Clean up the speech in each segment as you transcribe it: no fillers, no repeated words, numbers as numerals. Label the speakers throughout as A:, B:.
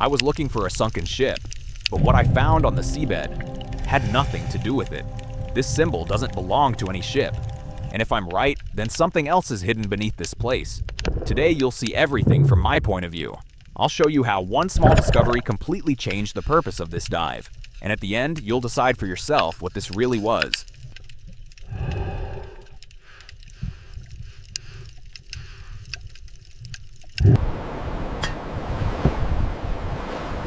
A: I was looking for a sunken ship, but what I found on the seabed had nothing to do with it. This symbol doesn't belong to any ship. And if I'm right, then something else is hidden beneath this place. Today you'll see everything from my point of view. I'll show you how one small discovery completely changed the purpose of this dive. And at the end, you'll decide for yourself what this really was.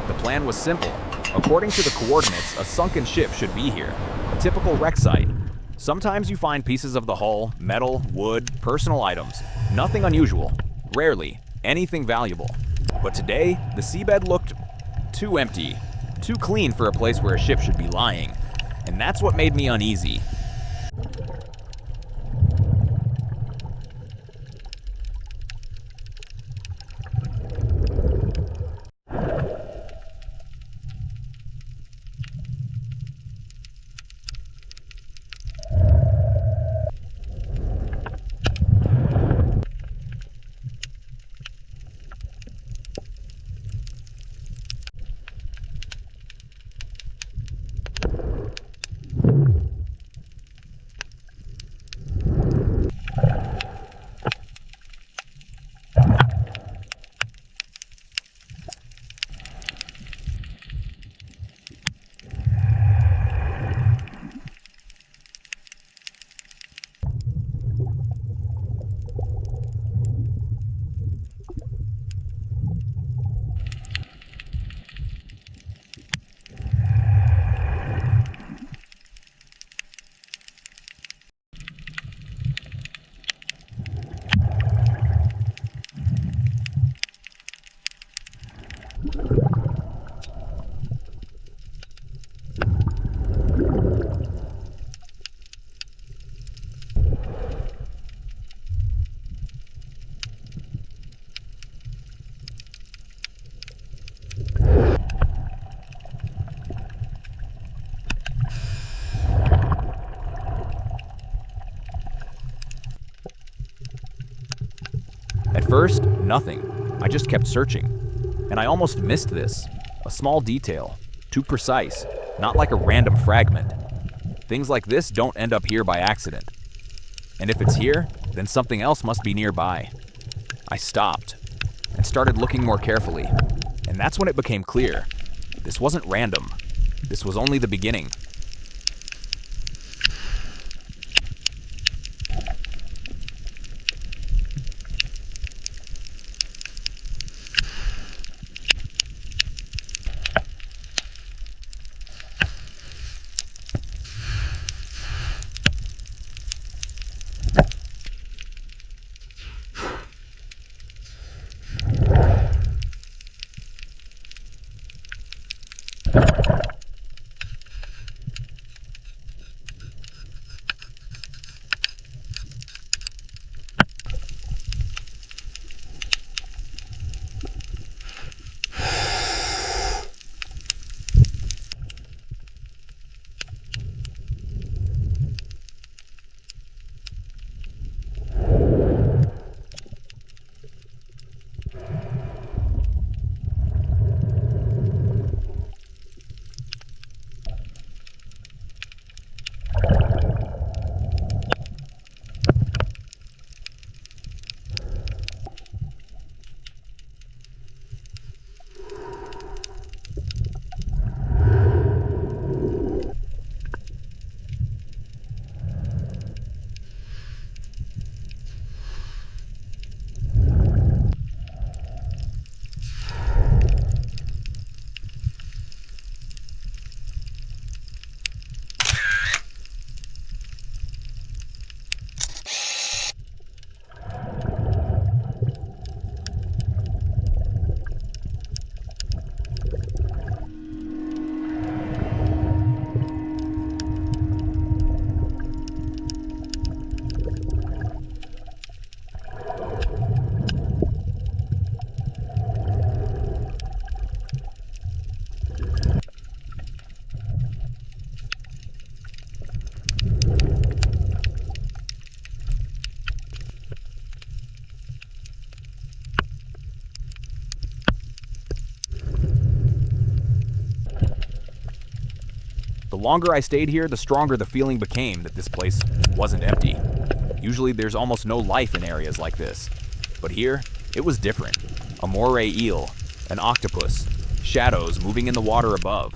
A: The plan was simple. According to the coordinates, a sunken ship should be here, a typical wreck site. Sometimes you find pieces of the hull, metal, wood, personal items. Nothing unusual. Rarely, anything valuable. But today, the seabed looked too empty, too clean for a place where a ship should be lying. And that's what made me uneasy. At first, nothing. I just kept searching. And I almost missed this. A small detail. Too precise. Not like a random fragment. Things like this don't end up here by accident. And if it's here, then something else must be nearby. I stopped and started looking more carefully. And that's when it became clear. This wasn't random. This was only the beginning. The longer I stayed here, the stronger the feeling became that this place wasn't empty. Usually there's almost no life in areas like this. But here, it was different. A moray eel, an octopus, shadows moving in the water above.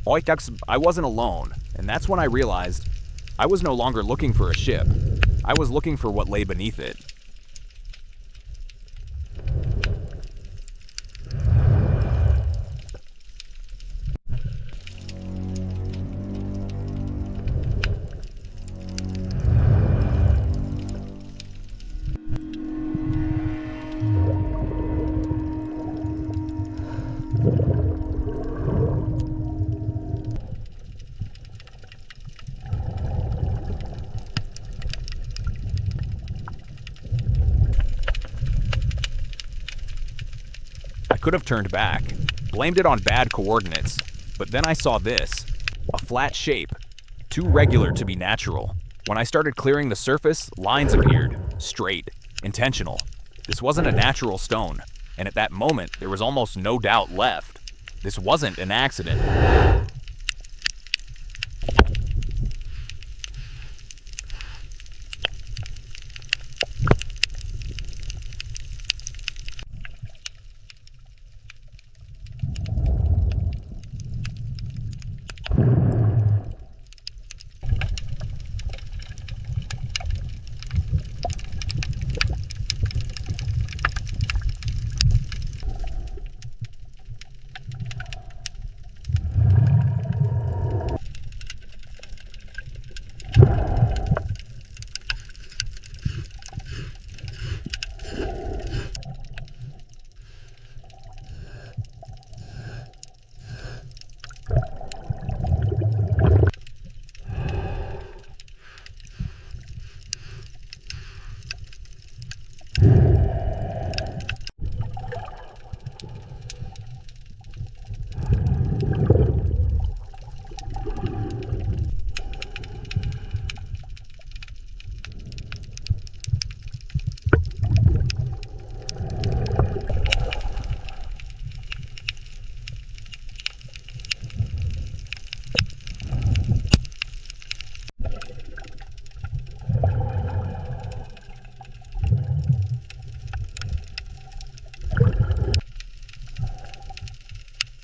A: I wasn't alone, and that's when I realized I was no longer looking for a ship. I was looking for what lay beneath it. I could have turned back, blamed it on bad coordinates, but then I saw this, a flat shape, too regular to be natural. When I started clearing the surface, lines appeared, straight, intentional. This wasn't a natural stone, and at that moment, there was almost no doubt left. This wasn't an accident.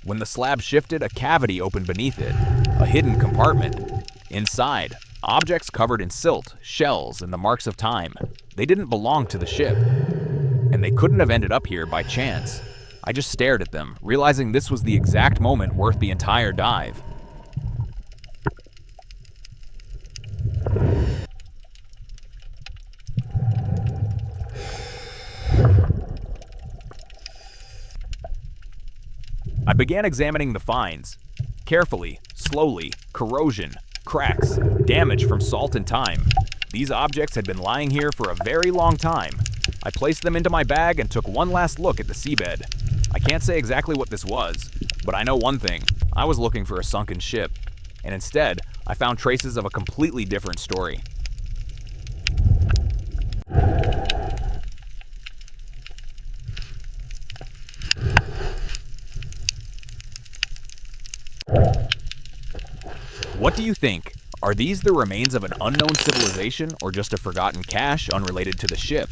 A: When the slab shifted, a cavity opened beneath it, a hidden compartment. Inside, objects covered in silt, shells, and the marks of time. They didn't belong to the ship, and they couldn't have ended up here by chance. I just stared at them, realizing this was the exact moment worth the entire dive. I began examining the finds. Carefully, slowly, corrosion, cracks, damage from salt and time. These objects had been lying here for a very long time. I placed them into my bag and took one last look at the seabed. I can't say exactly what this was, but I know one thing. I was looking for a sunken ship, and instead, I found traces of a completely different story. What do you think? Are these the remains of an unknown civilization or just a forgotten cache unrelated to the ship?